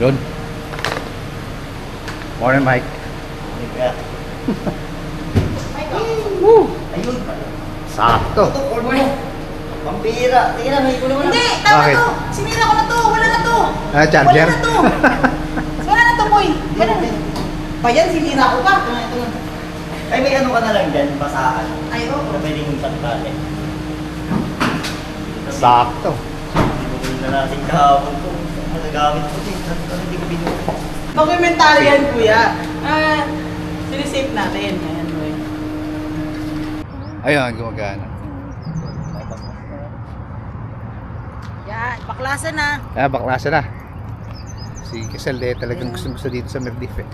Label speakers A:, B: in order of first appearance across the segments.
A: Yun. Morning, Mike.
B: Woo! Ayun pala.
A: Sakto.
B: Ito, call mo. Pampira. Tingnan, may kulo mo na.
C: Hindi, tama
A: Bakit?
C: to. Sinira ko na to. Wala na to.
A: Ah, charger?
C: Wala na to. Wala na to, boy. Wala na. Pa yan, sinira ko pa.
B: Ay, may ano ka na lang dyan, basaan.
C: Ay, oo.
B: Na pwede mong pantali.
A: Sakto.
B: Binukul na natin kahapon ko. Magagamit ko din. Hindi ko binukul.
C: Documentary yan, kuya. Sinisave natin. Ayan, boy.
A: Ayun, gumagana.
C: Yan, baklasan na.
A: Ah, baklasa na. Si Kesel talagang gusto dito sa Merdif eh.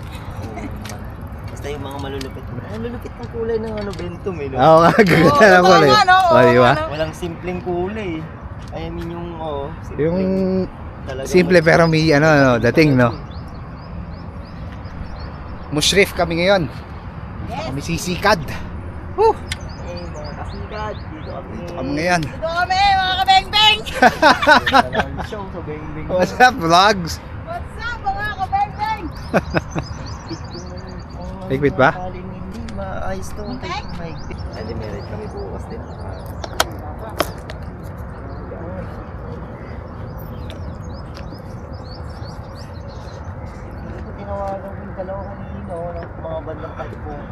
B: Basta yung mga malulupit. Malulupit ng kulay ng ano, Bentum eh. No?
A: Oo nga, gaganda na
C: totoo
A: pala eh.
C: nga, no?
A: Oh, di ba?
B: Walang simpleng kulay. I mean yung, simpleng,
A: Yung
B: talagang
A: simple pero may dating, no? Mushrif kami ngayon.
C: Yes.
A: Kami sisikad. Woo!
B: Eh, mga kasigad, dito kami.
A: Kami ngayon.
C: Dito kami, mga kabeng-beng.
B: Walang show sa beng-beng.
A: What's up, vlogs?
C: What's up, mga kabeng-beng?
A: Higpit ba?
B: Hindi maayos to.
C: Muntik?
B: Mahigpit. Hindi, meron kami bukas din. Hindi ko tinawagan yung dalawa kanino ng mga bandang kalipong.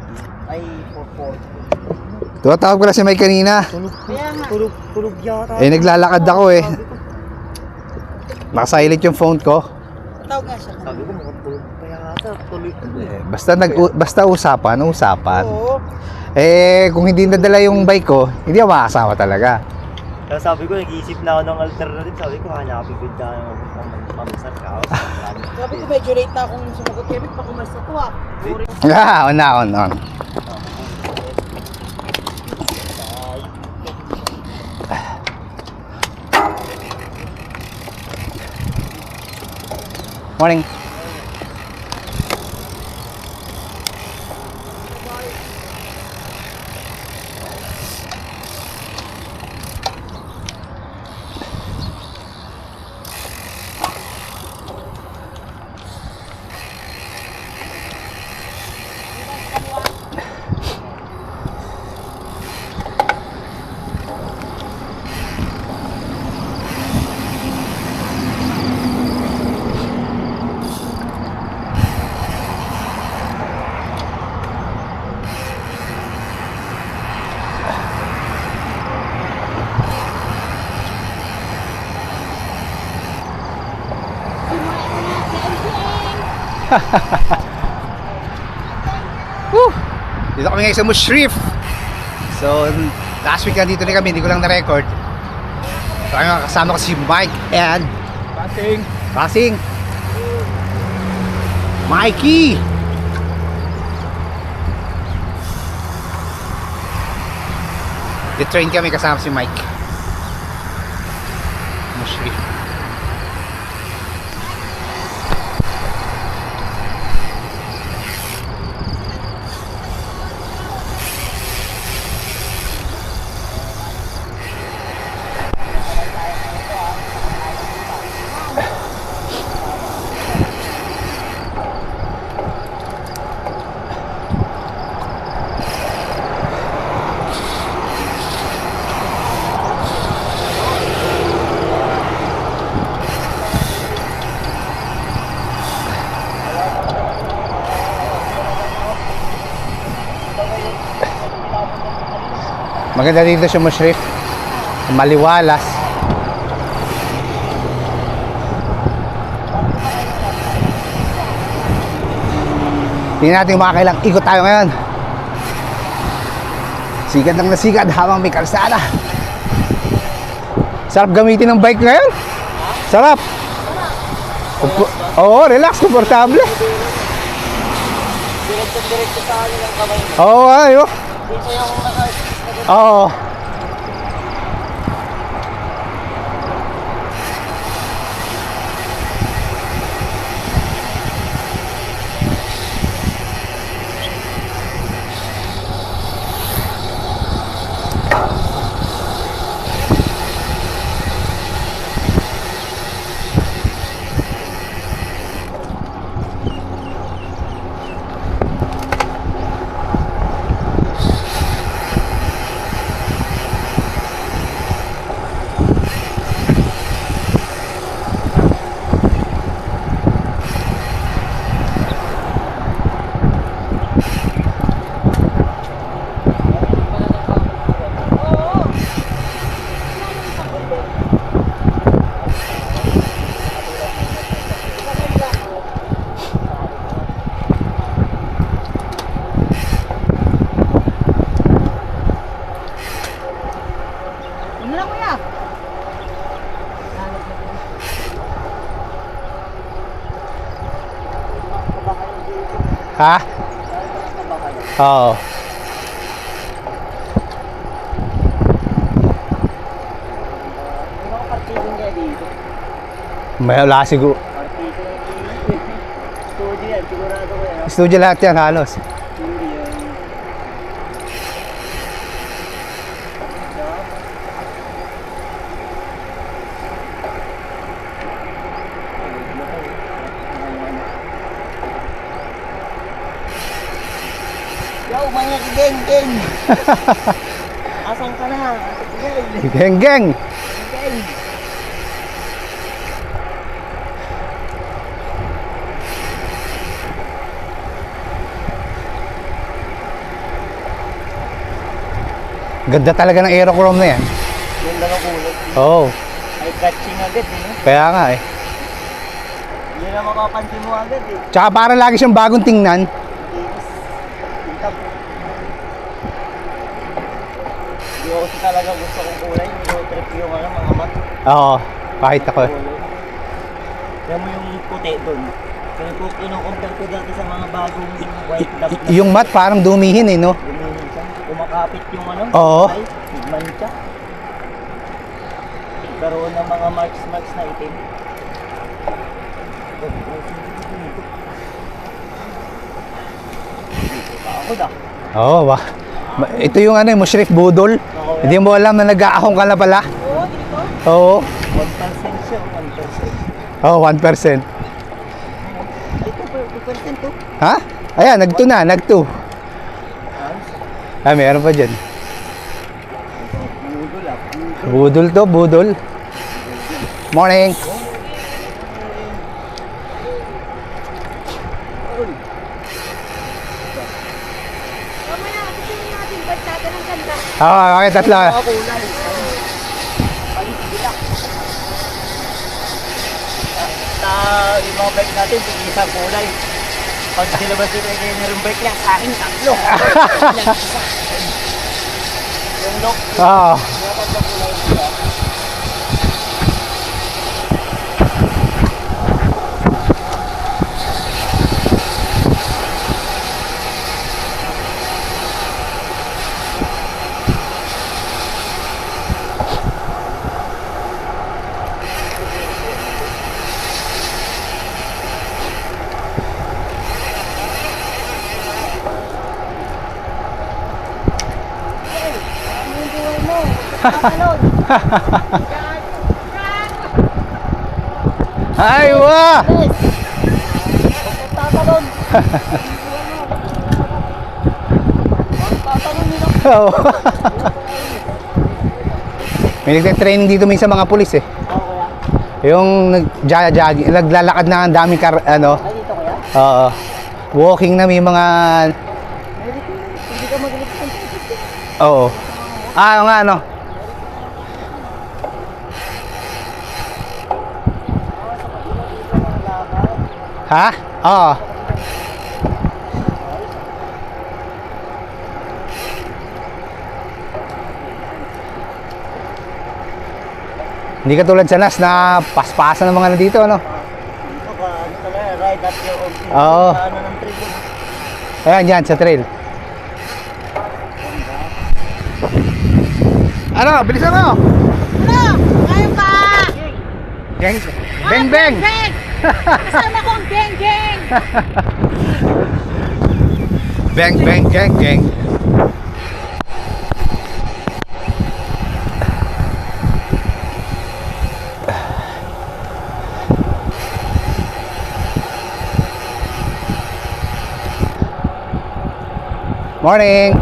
B: Ay, 4-4.
A: Tumatawag ko na si Mike kanina.
C: Kaya nga.
B: Tulog yata.
A: Eh, naglalakad ako eh. Nakasilent yung phone ko.
C: Tawag nga siya.
B: Sabi ko, mukhang tulog pa yata. Tuloy.
A: Eh, basta usapan.
C: Oo.
A: Eh, kung hindi nadala yung bike ko, hindi ako makakasama talaga.
B: Kaya sabi ko, nag-iisip na ako ng alternative. Sabi ko, hanapin ko dyan ng mamisar ka.
C: Sabi ko, medyo late na akong sumagot. Kevin, pakumas na to ah. Boring.
A: Ah, on. Morning. Woo! Dito kami ngayon sa Mushrif. So, last week nandito rin kami, hindi ko lang na-record. So, ayun, kasama ko si Mike and Basing. Mikey! The-train kami kasama si Mike. Mushrif. Maganda dito sa Mushrif. Maliwalas. Tingnan natin makakailang ikot tayo ngayon. Sikat lang na sikat habang may kalsada. Sarap gamitin ng bike ngayon. Sarap. Oo, relax, komportable.
B: Diretso sa akin ang kamay mo.
A: Oo, ayo.
B: Dito yung naka...
A: Oo. Ha?
B: Nakabakan.
A: Oo.
B: Ano ang partido niya dito?
A: May wala siguro.
B: Partido ng studio yan, sigurado ko yan.
A: Studio lahat yan halos.
B: Studio yan. Yo, mga geng-geng! Asan ka na? Geng!
A: Geng geng.
B: Geng!
A: Ganda talaga ng aerochrome na yan.
B: Yung lang kulot.
A: Oo.
B: Ay catching agad eh.
A: Kaya nga eh.
B: Hindi na mapapansin mo agad eh.
A: Tsaka para lagi siyang bagong tingnan.
B: Linis. Tingtap. Hindi ko kasi talaga gusto kong kulay. Hindi ko trip yung mga mat.
A: Oo. Kahit ako.
B: Kaya mo yung puti doon. Kaya ko kino-compare ko dati sa mga bagong white dab na
A: Yung mat parang dumihin eh, no?
B: gumihin siya. Kumakapit yung ano.
A: Oo.
B: Ay, mancha. Karoon ng mga marks na itim. Ako da.
A: Oo, ba? Ito yung ano, Mushrif Budol. Hindi mo alam na nag-aahong ka na pala.
C: Oo, dito.
A: Oo.
B: 1% siya, 1%.
A: Oo, 1%.
B: Ito, 2% to.
A: Ha? Ayan, nag-2 na, nag-2. Ah, meron pa dyan.
B: Google ah.
A: Budol to, budol. Morning.
D: Mamaya, gusto niyo natin ba't natin ang ganda?
A: Oo, okay, tatlo.
B: Mga kulay. Palit sila. Yung mga bike natin, hindi isang kulay. Pag silabas yung engineering bike niya, sa akin, tatlo. Yung lock,
A: Oo.
B: yung tatlo kulay nila.
D: Ang buhay mo. Tatalon.
A: Ay, wa!
B: Tatalon. Tatalon nila.
A: Oo. May nagte-training dito minsan mga pulis eh.
B: Ako kaya?
A: Yung nag-jogging, naglalakad na ang daming ano.
B: Ay, dito kaya?
A: Oo. Walking na may mga
B: Hindi ka magalit sa
A: oo. Ah, nga ano. Ha? Oo. Hindi ka tulad sa NAS na paspasan ng mga nandito, ano?
B: Dito ka, ano talaga, ride at your own pace.
A: Oo.
B: Sa ano ng trail yun.
A: Ayan, yan, sa trail. Ano? Bilisan mo!
D: Ano? Ngayon pa!
A: Geng, beng, beng!
D: Beng! Kasama ko ang geng-geng!
A: Beng, beng, geng, geng. Morning!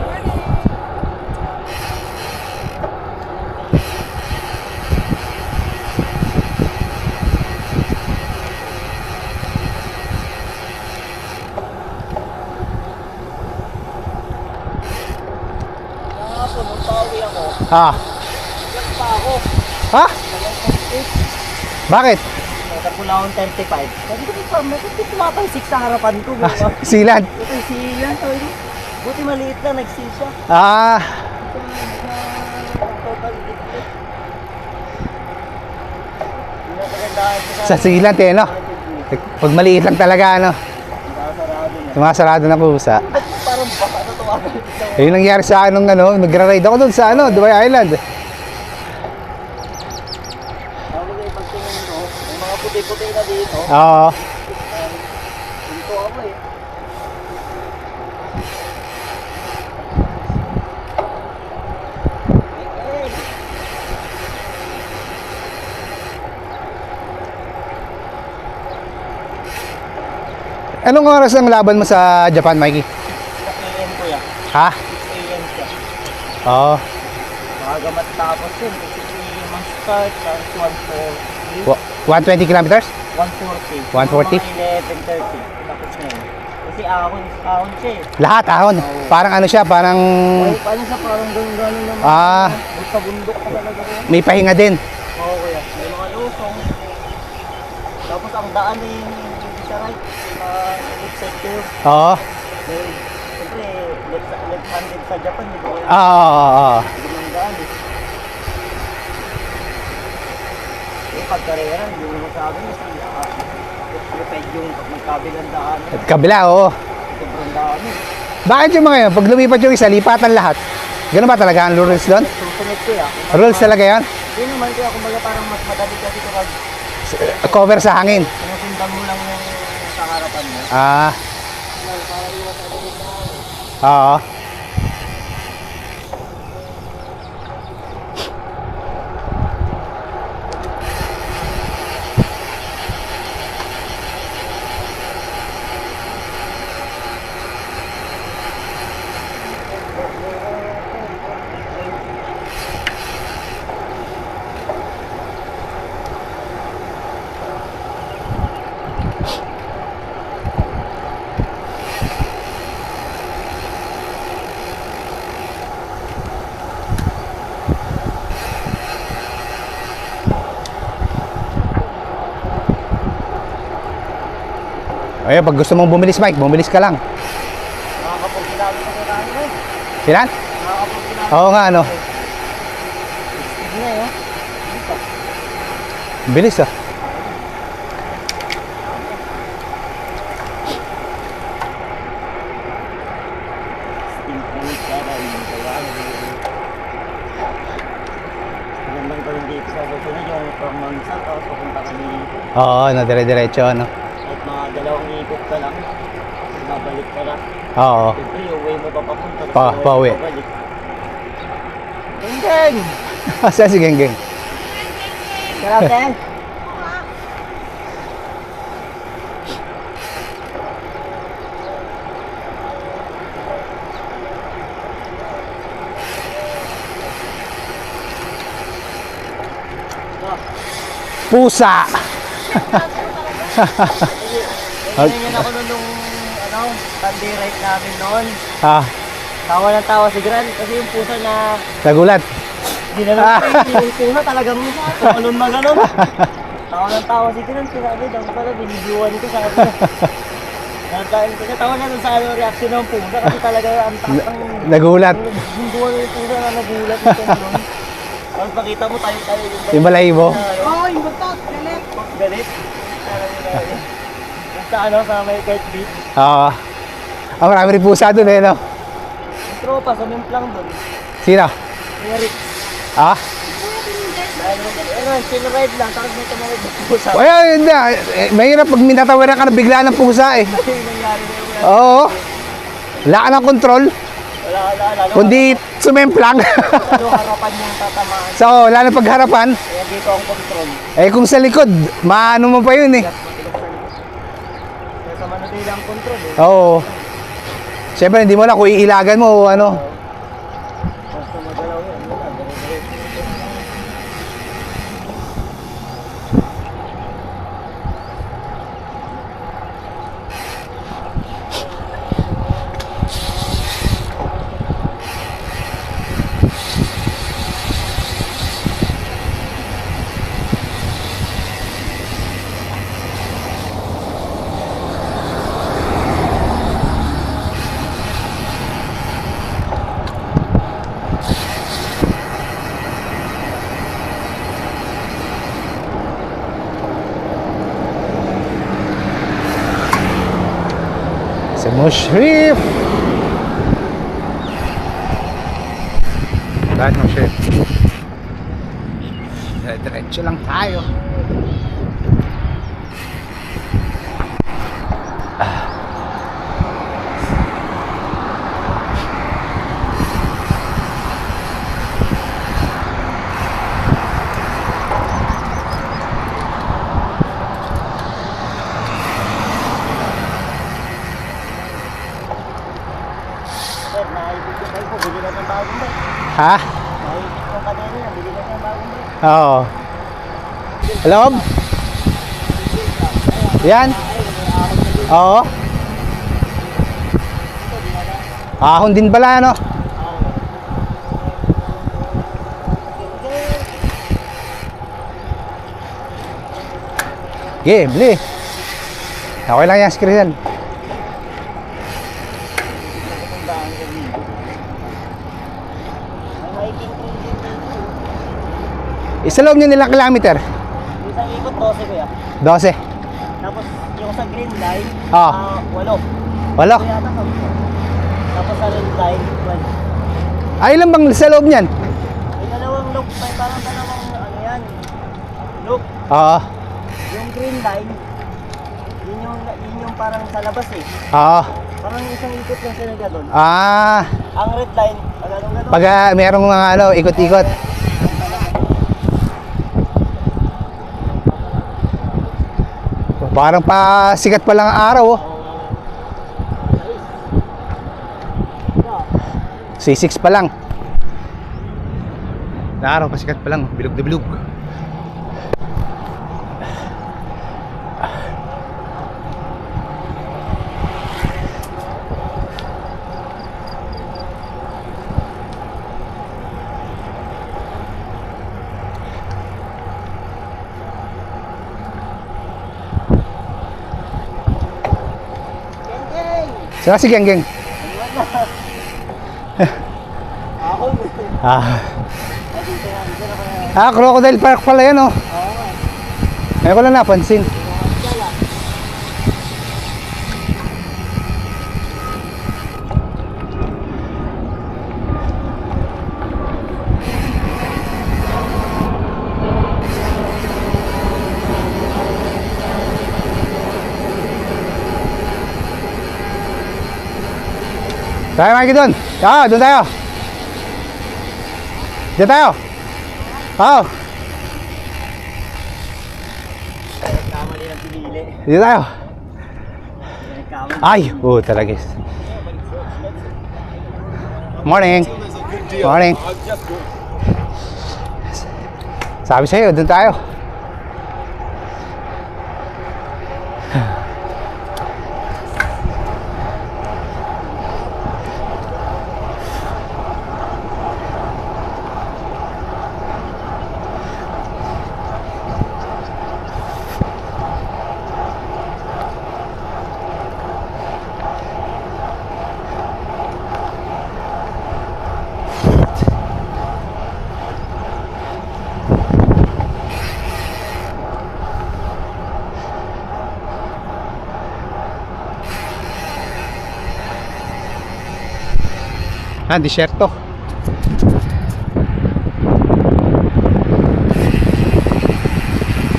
B: Kahapon, nung pauwi ako,
A: Ah,
B: yak pa ako.
A: ha? Bakit?
B: Nagkapula akong 35. Sabi ko, bakit pumapalsik sa harapan ko?
A: Silan.
B: Buti siya, sorry. Buti maliit lang, nagsil siya.
A: Ah,
B: Hindi na kagandahan
A: sa silan, eh, no? Pag maliit lang talaga, ano?
B: Nakasarado niya.
A: Sumasarado na pusa.
B: Parang baka na tuwagan ito.
A: Yung nangyari sa akin nung ano, nagra-ride ako doon sa ano, Dubai Island.
B: Sabi ko pagtingin ko, may mga puti-puti na dito.
A: Oo.
B: Dito ako eh.
A: Anong oras ang laban mo sa Japan, Mikey?
B: 6 AM ko yan.
A: Ha?
B: 6 AM siya.
A: Oo.
B: Maaga matapos yun. Kasi ang start, tapos
A: 120 kilometers?
B: 140.
A: 140?
B: Mga 11:30. Tapos na yun. Kasi ahon siya eh.
A: Lahat ahon. Parang ano siya, parang
B: Paano siya parang gano'n naman.
A: Ah.
B: Basta bundok ka talaga rin.
A: may pahinga din.
B: Oo kuya. May mga lusong. Tapos ang daan eh, hindi siya right. Left side kayo.
A: Oo.
B: Siyempre, left-handed sa Japan. Hindi ko
A: Oo.
B: yung daan eh. Pagkarera, hindi mo masabi kasi luped yung magkabilang daan.
A: At kabila, oo.
B: Sobrang daan eh.
A: Bakit yung mga yun? Pag lumipat yung isa, lipatan lahat. Ganun ba talaga ang rules doon?
B: Susunod ko ya.
A: Rules talaga yan?
B: Hindi naman kaya kumbaga parang mas madali kasi kapag
A: Cover sa hangin.
B: sinusundan mo lang yung sa harapan mo.
A: Ah,
B: Para iwas ako din na
A: oo. Ayun, pag gusto mong bumilis, Mike, bumilis ka lang.
B: nakakapag sinabi ko sa kanila eh.
A: Ilan?
B: Nakakapag sinabi
A: Oo nga, ano.
B: Sige na eh.
A: Bilis ah.
B: Magandang gawin dito sa susunod yung from Mansa tapos papunta kami
A: Oo, na dire-diretso, ano.
B: at mga dalawang ikot ka lang. Babalik ka lang.
A: Oo.
B: Siyempre, yung way mo pa papunta. tapos
A: Pa-
B: yung way mo
A: pauwi.
B: pabalik. Geng!
A: Asa si Geng Geng?
B: Sarap, Geng!
A: Pusa!
B: Ganyan ako nung Sunday ride namin noon.
A: Ah,
B: Tawa ng tawa si Gran kasi yung pusa na
A: nagulat.
B: ginalaw yung pusa talagang tumalon na gano'n. Tawa ng tawa si Gran, sinabi daw pala binibiyuan ko sa akin. Tawa na dun sa ano, reaction ng pusa kasi talaga ang takang
A: Nagulat.
B: yung buwan yung pusa na nagulat ito nun. Tapos pakita mo tayo
A: Yung balahibo.
C: Oo, yung butot, galit.
B: Galit. Sa ano, sa may Kite Beach.
A: Oo. Ang marami rin pusa doon eh, no?
B: Yung tropa, sumimplang dun.
A: Sino?
B: Eric.
A: Ah?
B: Chill ride lang, tapos may tumalog ng pusa.
A: Ay, hindi. Mahirap pag minatawaran ka na bigla ng pusa eh.
B: Yung nangyari na yun.
A: Oo. Wala ka ng control.
B: Lalo
A: Kundi sumemplang.
B: harapan yung tatamaan.
A: So, wala na pagharapan.
B: Kaya dito ang control.
A: Eh kung sa likod, maano mo pa yun eh.
B: Kaya sa Manila ang control eh.
A: Oo. Siyempre, hindi mo na kung iilagan mo o ano.
B: Basta magalaw yun. Wala, dire-diretso.
A: Sa Mushrif. Lahat ng shit. Diretso lang tayo.
B: Sir, naibigay kayo po, bili na ng bagong bike.
A: Ha?
B: Naibigay ko kanina yan, bili na ng bagong bike.
A: Oo. Loob? Yan? Oo. Ahon din pala, ano? Okay, bili. Okay lang yan, screen. Isa loob niya nilang kilometer?
B: Isang ikot 12 kuya.
A: 12.
B: Tapos yung sa green line,
A: Ah.
B: 8.
A: Walo.
B: Kaya yata kami. Tapos sa red line, 12.
A: Ay, ilan bang sa loob niyan?
B: May dalawang loop, may parang dalawang ano yan. Loop.
A: Oo.
B: Yung green line, yun yung parang sa labas eh.
A: Oo.
B: Parang isang ikot lang sila gano'n.
A: Ah,
B: Ang red line, gano'n.
A: pag merong mga ano, ikot-ikot. Parang pa sikat pa lang ang araw, oh. C6 pa lang. Na araw pa sikat pa lang, bilog na bilog. Saan si Geng Geng?
B: Ako,
A: Ah,
B: dito yan, dito na kaya.
A: Crocodile Park pala yan, oh. Ngayon ko lang napansin. Tayo, Mikey, doon. Doon tayo. Diyan tayo. Oo.
B: Kamali ng pinili.
A: Dito tayo.
B: Kamali.
A: Ay, talaga. Morning. Morning. Sabi sa'yo, doon tayo. Disyerto.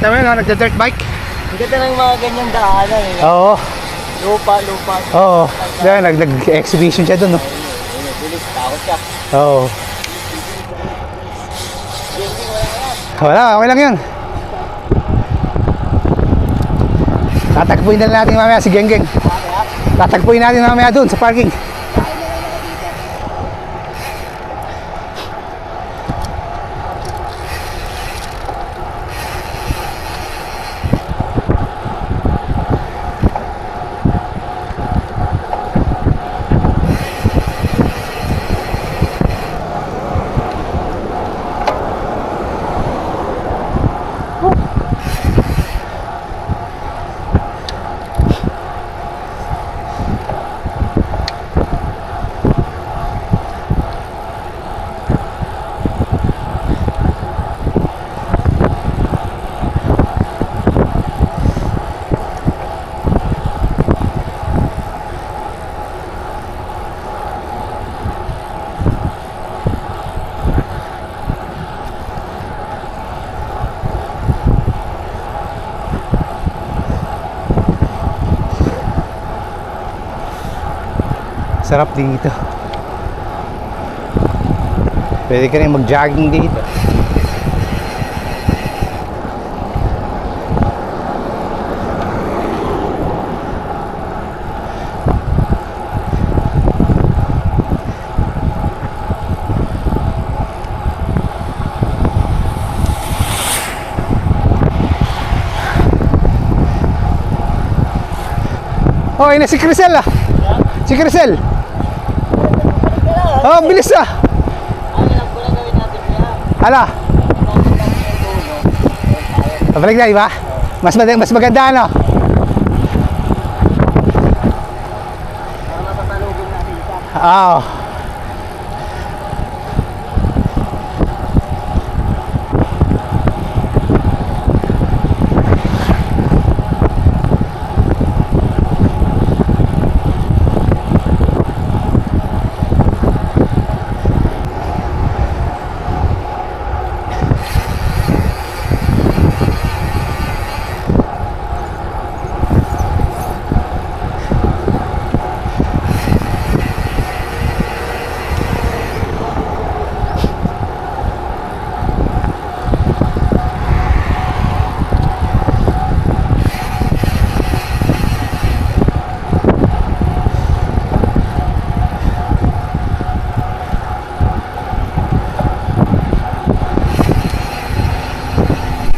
A: Tama yun, nagda-dirt bike.
B: Ang ganda ng mga ganyang daanan eh.
A: Oo.
B: Lupa.
A: Oo. Diyan, nag-exhibition siya doon, no?
B: Bilis, takot siya.
A: Oo. Wala, okay lang yun. Tatagpuin na natin mamaya si Geng Geng. Tatagpuin natin mamaya doon sa parking. Sarap dito. Pwede ka rin mag-jogging dito. Oh, ina si Crisel ah. Si Crisel. Oh, bilis ah.
B: Ang alam ko na gawin natin kuya.
A: Ala, pabalik na, diba? Mas maganda ano?
B: Para mapapalugin natin siya.
A: Oo.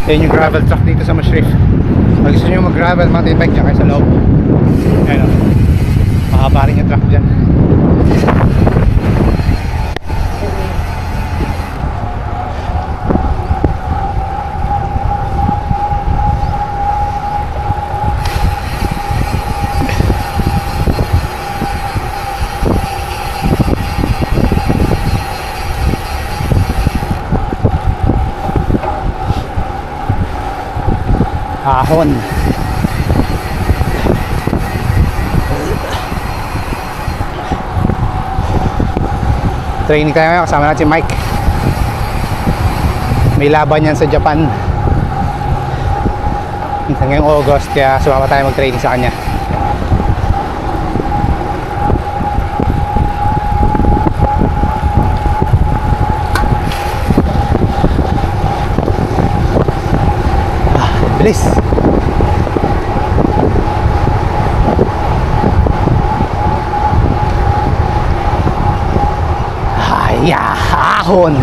A: Yan yung gravel truck dito sa Mashrif. Pag gusto nyo mag-gravel mountain bike dyan kayo sa loob. Ayan o. Mahaba rin yung truck dyan. Ahon. Training tayo ngayon, kasama natin si Mike. May laban yan sa Japan ngayong August, kaya sumama tayo mag-training sa kanya. Bilis. Ay, ahon.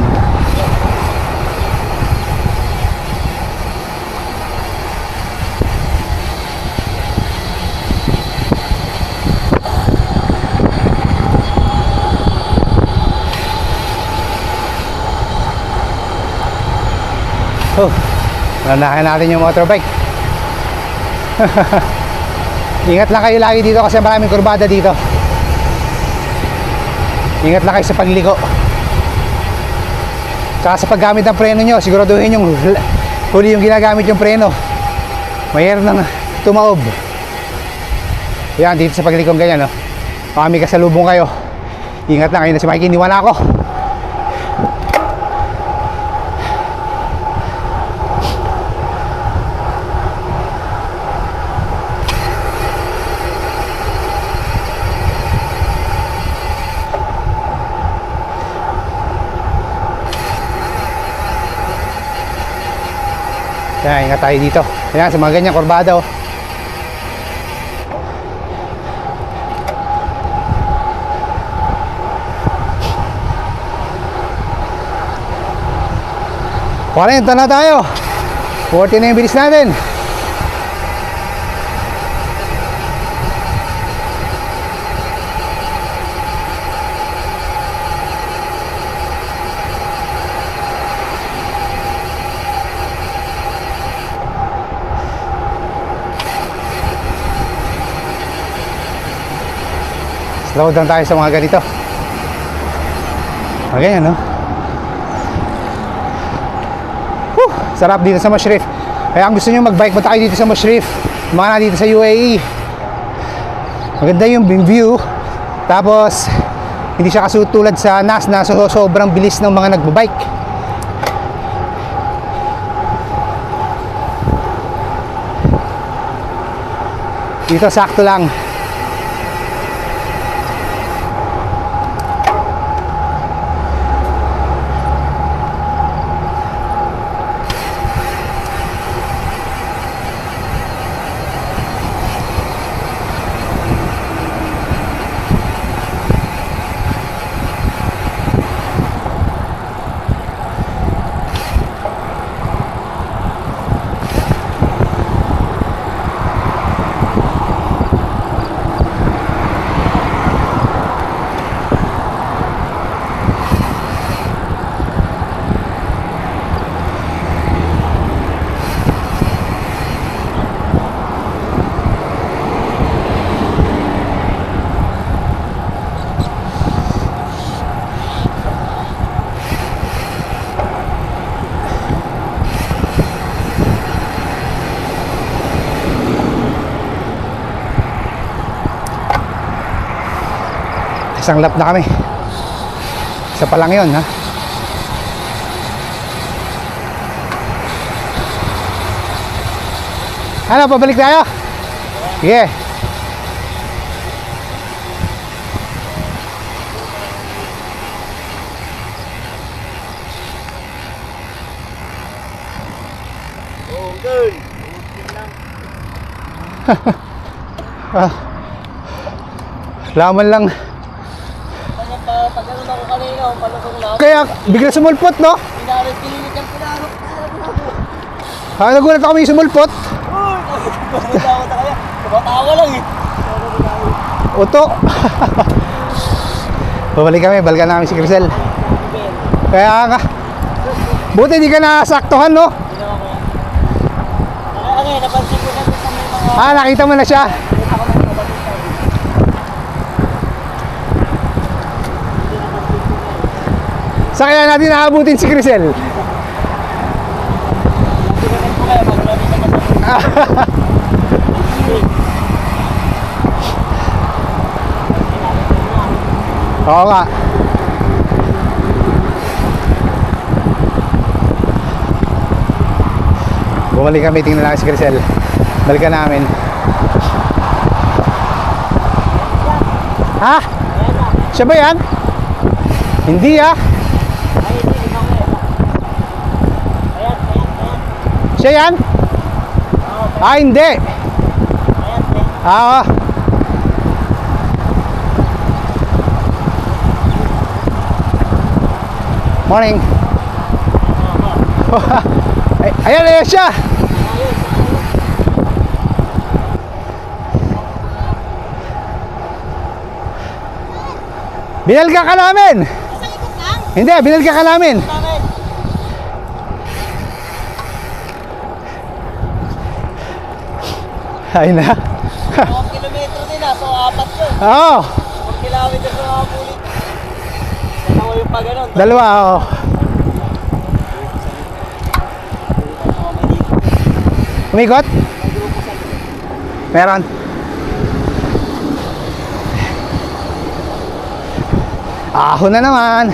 A: Oh, nanahan natin yung motorbike. Ingat lang kayo lagi dito kasi maraming kurbada dito. Ingat lang kayo sa pagligo. Tsaka sa paggamit ng preno nyo, siguraduhin yung huli yung ginagamit yung preno. Mayroon nang tumaob. Yan, dito sa paglikong ganyan, no? Baka may kasalubong kayo. Ingat lang kayo na si Mikey, iniwan ako. Yan, ingat tayo dito. Ayan, sa mga ganyan kurbada, oh. Ito na tayo. 40 na yung bilis natin. Slow down tayo sa mga ganito. Okay, ano? Sarap dito sa Mashrif. Kaya kung gusto nyo mag-bike, punta kayo dito sa Mashrif. Mga na dito sa UAE. Maganda yung view. Tapos, hindi siya kasutulad sa NAS na sobrang bilis ng mga nagbabike. Dito sakto lang. Isang lap na kami. Isa pa lang yun, ha? Ano, pabalik tayo? Sige.
B: Oh, good.
A: Laman lang.
B: Pag ano ako kanina, palusong na ako.
A: Kaya bigla sumulpot, no?
B: Pinarit, kinilikan ko na ako.
A: Nagulat ako may sumulpot.
B: Uy! Nakita ako na kaya. Tumatawa lang eh.
A: Uto. Babalik kami, balikan namin si Crisel. Kaya nga. Buti di ka nasaktuhan, no?
B: Ginawa ko yan. Ano eh, napansin ko na doon sa may mga...
A: Nakita mo na siya.
B: Nakita ko na mga kapatid tayo.
A: Sa kaya natin naabutin si Crisel.
B: Tinanong ko kaya, maglami sa kasama.
A: Oo nga. Bumalik kami, tingnan lang si Crisel. Balikan namin. Ha? Siya ba yan? Hindi ah.
B: Ay, hindi, ikaw na yan. Ayan, ayan, ayan.
A: Siya yan? Hindi.
B: Ayan, ayan.
A: Oo. Morning. Ayan, ayan siya. Binalga ka namin.
D: Isang ikot lang.
A: Hindi, binalga ka namin.
B: Bakit?
A: Ay na.
B: 2 kilometro din ah, so 4 yun.
A: Oo.
B: 4 kilometro sa mga pulit. Dalawa yung pa ganun.
A: Dalawa, oo. Umikot? Meron. Ahon na naman.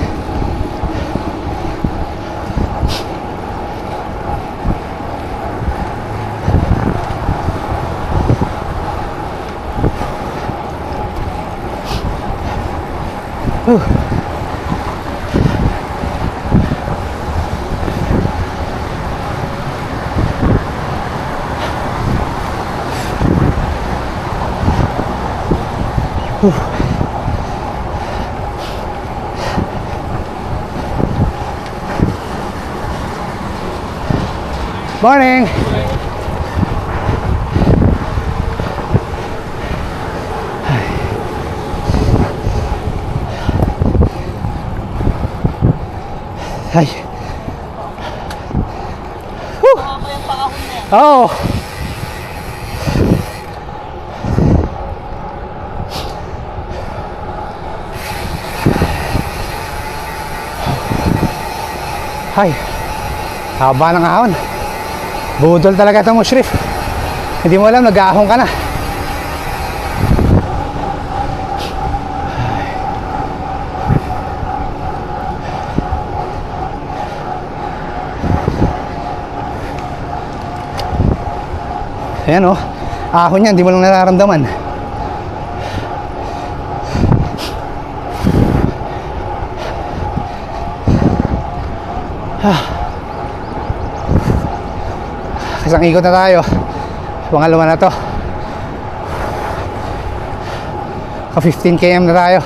A: Morning. Ay.
B: Baka pa yung pakahon na yan.
A: Oh. Hay. Haba ng ahon. Budol talaga ito mo, Shrif. Hindi mo alam, nag-aahon ka na. Ayan oh, ahon yan, hindi mo lang nararamdaman. Isang ikot na tayo. Pangalawa na to. 15 km na tayo.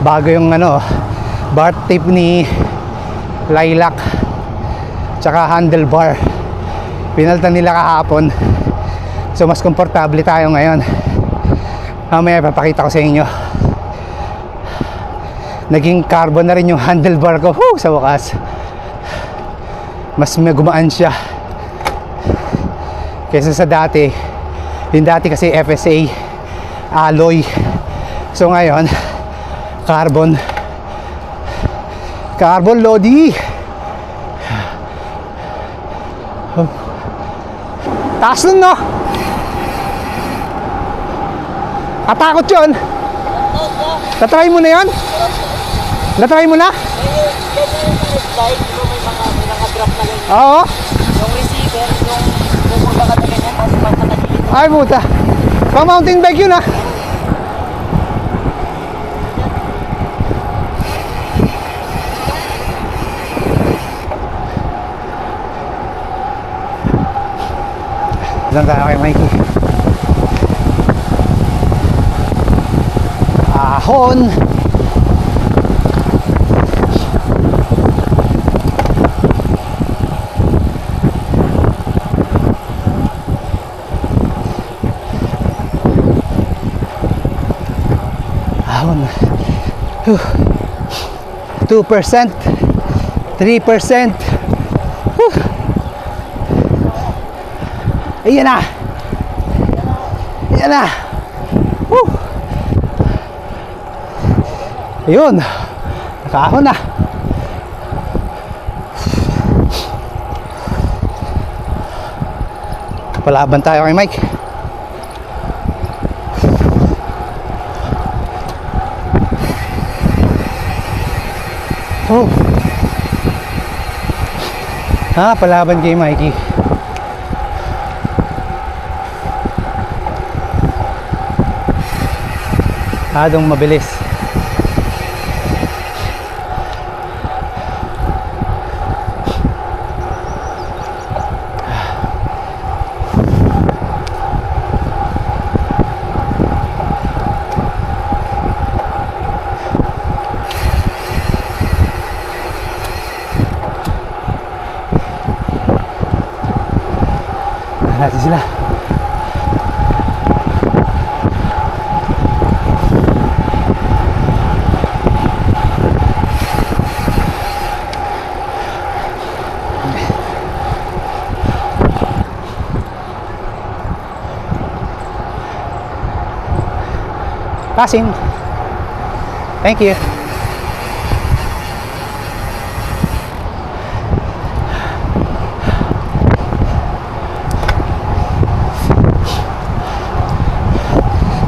A: Bago yung ano, bar tip ni Lilac tsaka handlebar. Pinalitan nila kahapon. So mas komportable tayo ngayon. Mamaya papakita ko sa inyo. Naging carbon na rin yung handlebar ko. Sa wakas. Mas gumaan siya kaysa sa dati. Yung dati kasi FSA alloy. So ngayon carbon. Carbon Lodi. Taas nun, no? Katakot yun. Natry mo na yun? Natry mo na?
B: Dahil dito may mga drop na ganyan.
A: Oo.
B: Yung receiver, yung pagkakat na ganyan, tapos pagkakadilito.
A: Ay puta. Pang mountain bike yun, ah. Diyan tayo kay Mikey. Ahon. Ahon. 2%, 3%. Ayan na. Ayan na. Woo. Ayun. Nakahon na. Palaban tayo kay Mike. Oh. Palaban kay Mikey. Adong mabilis. Natin sila. Passing. Thank you.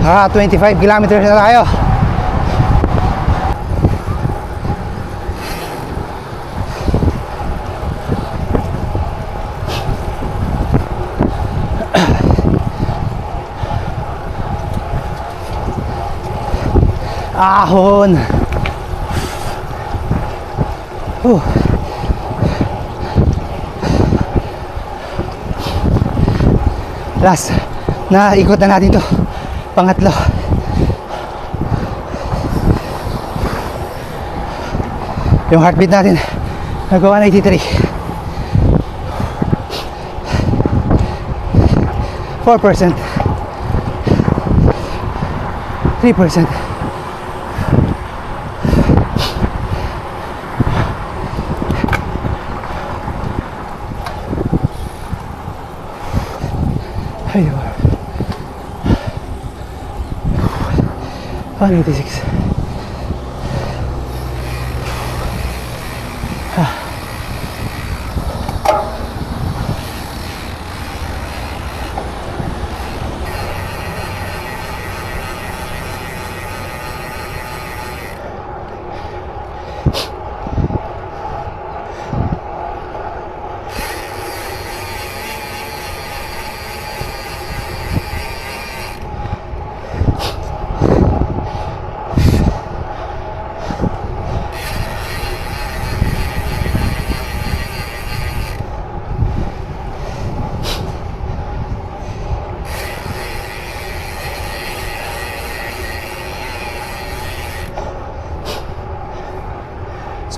A: Ah, 25 kilometers na tayo. Ahon. Last na ikot na natin to. Pangatlo. Yung heartbeat natin nag-183. 4%. 3%. Ayun. 186.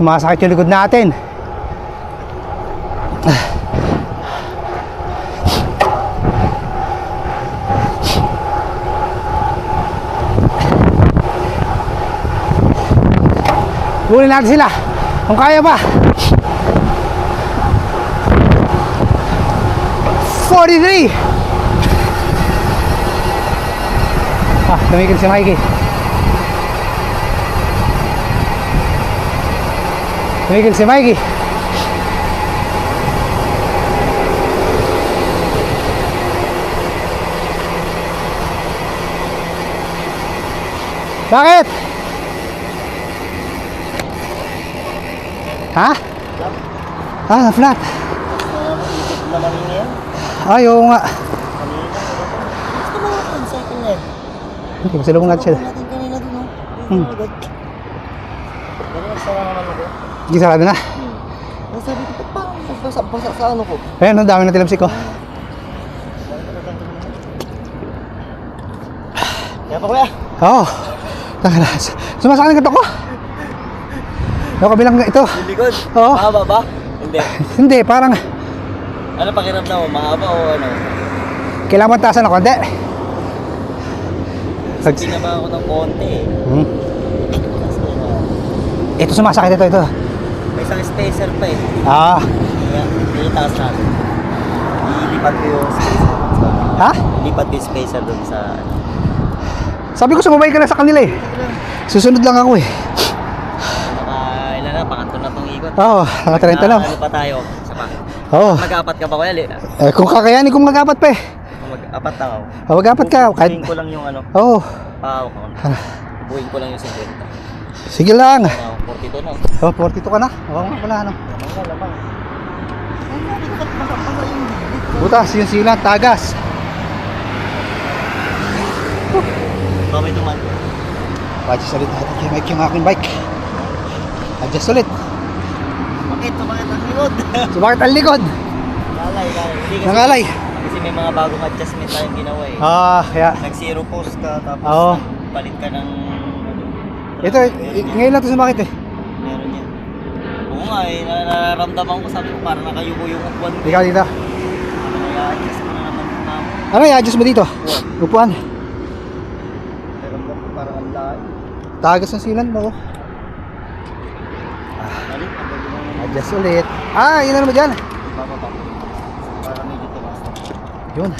A: Sumasakit yung likod natin. Huli natin sila kung kaya pa. 43. Tumigil si Mikey. Tumigil si Mikey. Bakit? Ha? Ah, flat.
B: Ikot na lang yun.
A: Ay, oo nga.
B: Gusto mo yung second leg?
A: Hindi, masalubong natin siya.
B: natin kanina dun, no?
A: Hmm.
B: Agad. Pero nagsara naman ako.
A: Hindi, sarado na.
B: Sabi ko, ba't parang basa sa ano ko?
A: Ayun, ang dami na tilamsik ko.
B: Kaya pa kuya.
A: Oo. Tara, sumasakit ang gato ko. Yung kabilang ito.
B: Yung likod?
A: Oo.
B: Mahaba ba? Hindi.
A: Hindi, parang
B: Ano pakiramdam mo? Mahaba o ano?
A: kailangan taasan ng konti.
B: Pinaba ako ng konti eh.
A: Hmm.
B: Kasi
A: Ito sumasakit ito.
B: may isang spacer pa eh.
A: Ah.
B: Kaya, itaas natin. Ilipat ko yung spacer.
A: Ha?
B: Ilipat ko yung spacer dun sa...
A: Sabi ko sumabay ka na sa kanila eh. Susunod lang ako eh.
B: Ilan na, pangatlo na itong ikot.
A: Oo, naka-30 lang.
B: Ano pa tayo? Isa pa.
A: Oo.
B: Mag-apat ka ba kuya?
A: Kung kakayanin kong mag-apat pa eh.
B: Mag-apat na ako.
A: Mag-apat ka. Kahit...
B: Bubuhin ko lang yung ano.
A: Oo.
B: Pahawak ko. Bubuhin ko lang yung 50.
A: Sige lang.
B: 42 na.
A: Oh, 42 ka na. Oo nga pala ano.
B: Lamang.
A: Butas, yung silang, tagas.
B: Kami duman.
A: Adjust ulit natin kay Mike yung aking bike. Adjust ulit.
B: Bakit? Bakit ang likod?
A: Sumakit ang likod.
B: Lalay. Hindi kasi,
A: Nangalay.
B: kasi may mga bagong adjustment tayong ginawa eh.
A: Ah, kaya.
B: Nag-zero post ka tapos
A: Oo.
B: palit ka ng...
A: Ito, ngayon lang ito sumakit eh.
B: Meron yan. Oo nga eh, nararamdaman ko sabi ko parang nakayuko yung upuan ko.
A: Ikaw dito.
B: Nag-adjust ko na naman yung mamo.
A: Ano yung adjust mo dito? Upuan.
B: Nararamdaman ko parang ang lahat.
A: Tagas ng silan mo.
B: Balik, ang galing naman.
A: Adjust ulit. Ah, yun na naman dyan.
B: Bababa. Para medyo tumas.
A: Yun.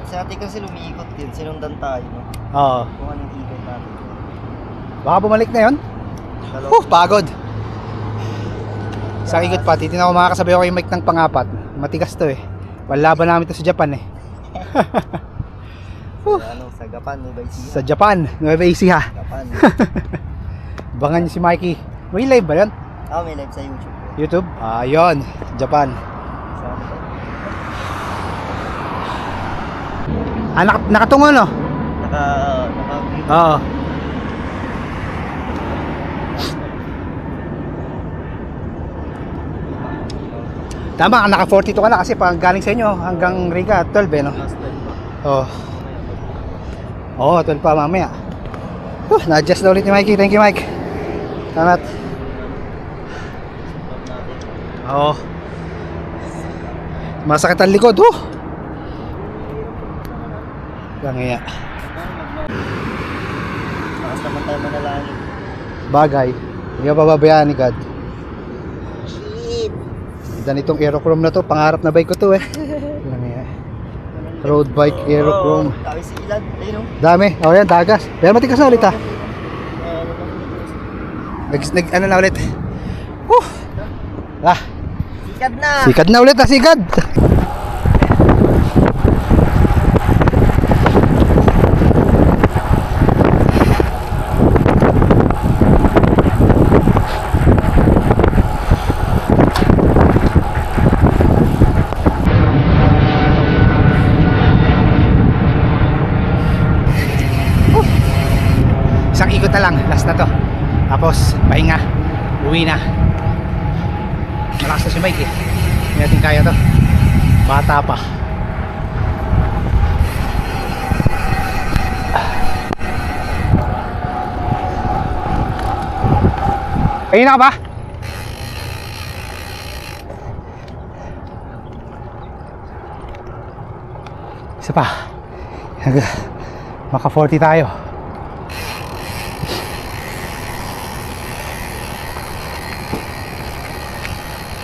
B: Kasi ate kasi lumiikot yun, sinundan tayo. No?
A: Oo.
B: Kung anong ikot natin.
A: Baka bumalik na yun. Pagod. Sa ikot pa, titignan ko makakasabay ako yung mic ng pangapat. Matigas to eh. Walaban namin to sa Japan eh.
B: Sa Japan, Nueva Ecija.
A: Sa Japan, Nueva Ecija.
B: Japan.
A: Bangan niyo si Mikey. May live ba yan?
B: May live sa YouTube.
A: YouTube? Ah, yun. Japan. Ah, nakatungo no?
B: Naka...
A: Oo. Tama, naka 42 ka na kasi pag galing sa inyo hanggang Riga 12 eh no?
B: Last time pa.
A: Oo. Oo, 12 pa mamaya. Na-adjust na ulit ni Mikey. Thank you, Mike. Salamat. Oo. Masakit ang likod. Langya.
B: Takas naman tayo manalangin.
A: Bagay. Hindi ka pababayaan ni God.
B: Shit!
A: Ganda nitong aerochrome na to. Pangarap na bike ko to eh. Langya. Road bike aerochrome.
B: Dami si Ilan. Ayun o.
A: Dami. O yan, dagas. Pero matigas na ulit ha. Ano na ulit.
B: Sikat na!
A: Sikad na ulit ha, sikad. Isang ikot na lang, last na to. Tapos, pahinga. Uwi na. Malakas na si Mike eh. Hindi natin kaya to. Bata pa. Ayun na ka ba? Isa pa. Maka 40 tayo.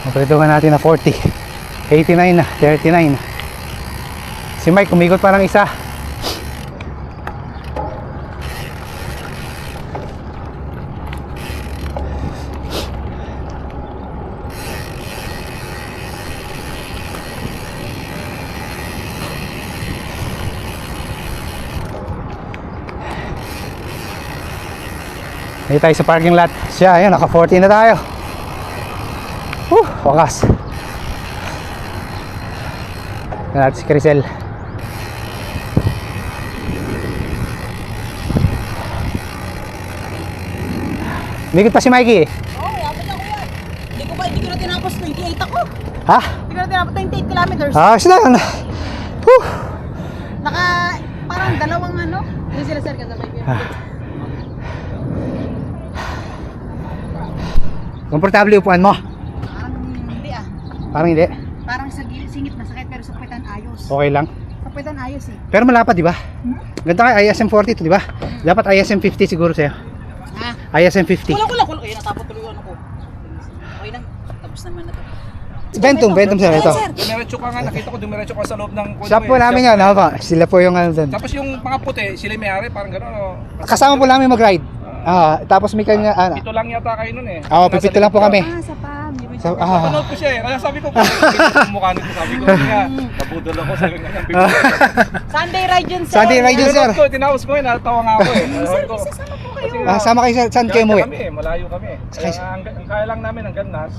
A: Mapretungan natin na 40. 89 na, 39. Si Mike kumikot parang isa. Dito tayo sa parking lot. Siya, ayun, naka 40 na tayo. Wakas. Natin si Crisel. Bigit pa si Mikey eh.
C: Oo, abot ako yan. Hindi ko na tinapos 28 ako.
A: Ha?
C: Hindi ko na tinapos 28 kilometers.
A: Sila.
C: Parang dalawang ano. Hindi sila sir kasabay ko.
A: Komportable upuan mo?
C: Parang hindi ah.
A: Parang hindi.
C: Parang sa singit masakit pero sa puwetan ayos.
A: Okay lang.
C: Sa puwetan ayos eh.
A: Pero malapad, di ba? Ganda kay ISM 40 to, di ba? Dapat ISM 50 siguro sa'yo.
C: Ha?
A: ISM 50.
C: Kulang. Ayun, natapos tuloy ano ko. Okay lang. Tapos naman na to.
A: Ventum sir, ito.
E: Dumiretso ka nga, nakita ko dumiretso ka sa loob ng kotse.
A: Shop po namin yan, sila po yung ano doon.
E: Tapos yung mga puti, sila may-ari, parang gano'n. Oh.
A: Kasama po namin mag-ride. Tapos may kanya,
E: Pito lang yata kayo nun eh.
A: pipito lang po kami.
C: Sa PAM.
E: Napanood ko siya eh. Kaya sabi ko, yung mukha nito, sabi ko, nga, nabudol ako, sabi ko,
C: Sunday ride yun sir.
A: Sunday ride yun, sir.
E: Tinapos ko, tinapos ko eh, natawa nga ako eh.
C: Sir, isasama po kayo.
A: Sama kayo saan kayo mo eh?
E: Kami eh, malayo kami. Kaya ang kaya lang namin hanggang nas,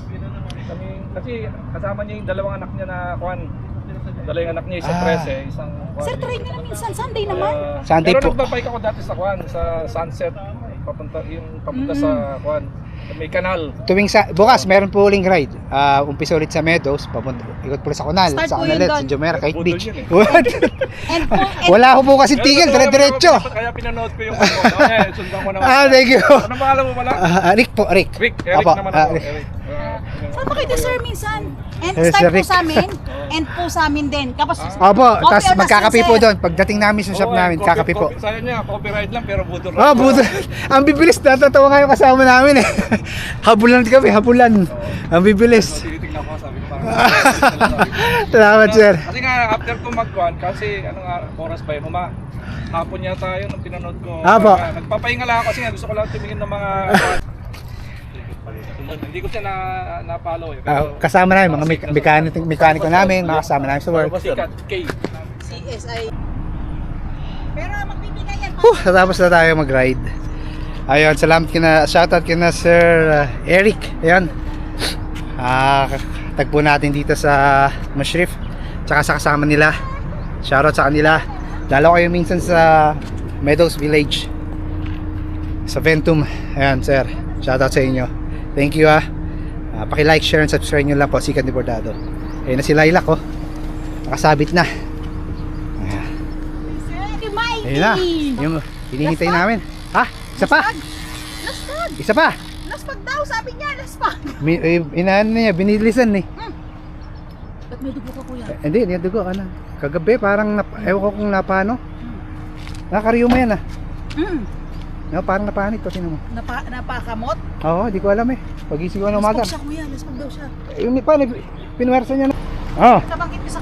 E: kami, kasi kasama niya yung dalawang anak niya na kuwan. Dalawang anak niya, isang 13, isang kuwan.
C: Sir, try nyo na minsan. Sunday naman.
A: Sunday
E: Pero
A: po.
E: nagbabike ako dati sa kuwan, sa Sunset, papunta sa kuwan. May kanal.
A: Bukas meron po uling ride. Umpisa ulit sa Meadows, ikot po sa Kunal,
C: Start
A: sa
C: po
A: Kunalet,
C: yun
A: sa
C: doon.
A: Jumeirah, kahit
E: Budol
A: beach.
E: yun eh.
A: What?
C: And
A: Wala ko po kasi tigil, dire-diretso.
E: Kaya pinanood ko yung ano. Eh, sundan ko naman.
A: Thank you.
E: Anong pangalan mo pala?
A: Rick po, Rick.
E: Rick. Eric
A: Opo,
E: naman ako.
A: Rick.
E: Eric.
C: saan pa kayo sir minsan? And
A: Yes,
C: start po
A: Rick.
C: sa amin. And po sa amin din. Kapag
A: Opo,
C: Coffee
A: tapos
C: or
A: magkakape
C: sir?
A: po doon. Pagdating namin sa shop namin, kakape po.
E: Sayo niya, copyright lang pero budol.
A: Budol. Ang bibilis, natatawa nga yung kasama namin eh. Habulan kami, habulan. Ang bibilis.
E: Tinitignan ko, sabi ko parang.
A: Salamat, sir.
E: Kasi nga, after ko mag-kuhan, kasi ano nga, oras pa yun, hapon yata yun nung pinanood ko.
A: Apo.
E: Nagpapahinga lang ako kasi nga gusto ko lang tumingin ng mga hindi ko siya na-follow eh.
A: Kasama namin, mga mekaniko namin, mga kasama namin sa work.
E: Sikat, K.
C: CSI. Pero magbibigay yan.
A: Tapos na tayo mag-ride. Ayun, salamat shoutout kina Sir Eric. Ayun. Tagpo natin dito sa Mashrif. Tsaka sa kasama nila. Shoutout sa kanila. Lalo kayo minsan sa Meadows Village. Sa Ventum. Ayun, sir. Shoutout sa inyo. Thank you paki-like, share, and subscribe nyo lang po. Sikat Deportado. Ayun na si Lilac oh. Nakasabit na.
C: Sir Mikey.
A: Ayun na. Yung hinihintay namin. Ha? Isa pa?
C: Laspag.
A: Isa pa?
C: Laspag daw, sabi niya. Laspag.
A: Inaano niya, binilisan eh.
C: Ba't may dugo ka kuya?
A: Hindi, hindi dugo. Ano? Kagabi parang, ewan ko kung napano. Nakakariuma yan No, parang napanit to, tinan mo.
C: Napakamot?
A: Oo, di ko alam eh. Pagising ko ng umaga.
C: Laspag siya kuya, laspag daw siya.
A: Paano, pinwersa niya na.
C: Nabanggit ko sa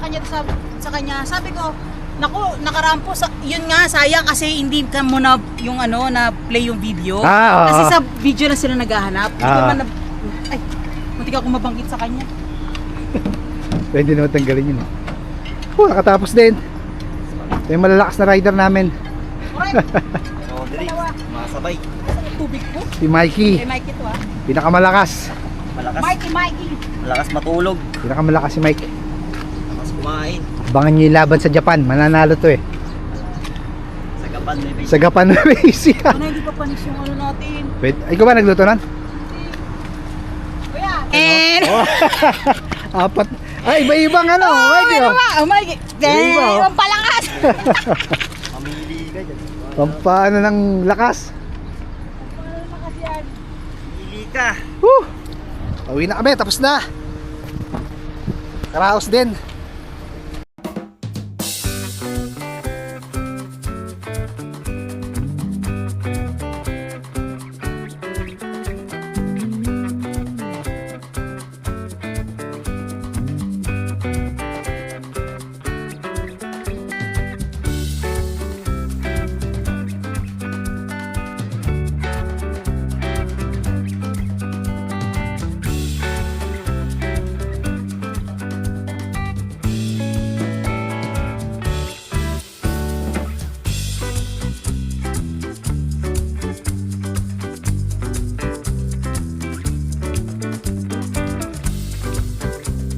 C: kanya, sabi ko, naku, nakarampo, yun nga, sayang kasi hindi ka muna yung ano, na play yung video.
A: Oo.
C: Kasi sa video na sila naghahanap. Hindi ko man ay, munti ka akong mabanggit sa kanya.
A: Pwede naman tanggalin yun. Nakatapos din. Ito yung malalakas na rider namin.
C: Alright,
B: Masabay.
C: tubig po.
A: Si Mikey.
C: Kay Mikey to
A: Pinakamalakas.
B: Malakas.
C: Mikey.
B: Malakas matulog.
A: Pinakamalakas si Mike.
B: Malakas kumain.
A: Abangan niyo yung laban sa Japan. Mananalo to eh.
B: Sa gapan may base.
A: Sa Japan na base.
C: Ano, hindi pa panis yung ano natin.
A: Ikaw ba nagluto nun?
C: Kuya. And...
A: Apat. Ay, iba-ibang ano. Mikey oh.
C: Oh my God.
A: Iba, oh.
C: Ang palakas.
B: Mamili ka dyan.
A: Pampaano ng lakas.
B: Mamili ka.
A: Pauwi na kami. Tapos na. Karaos din.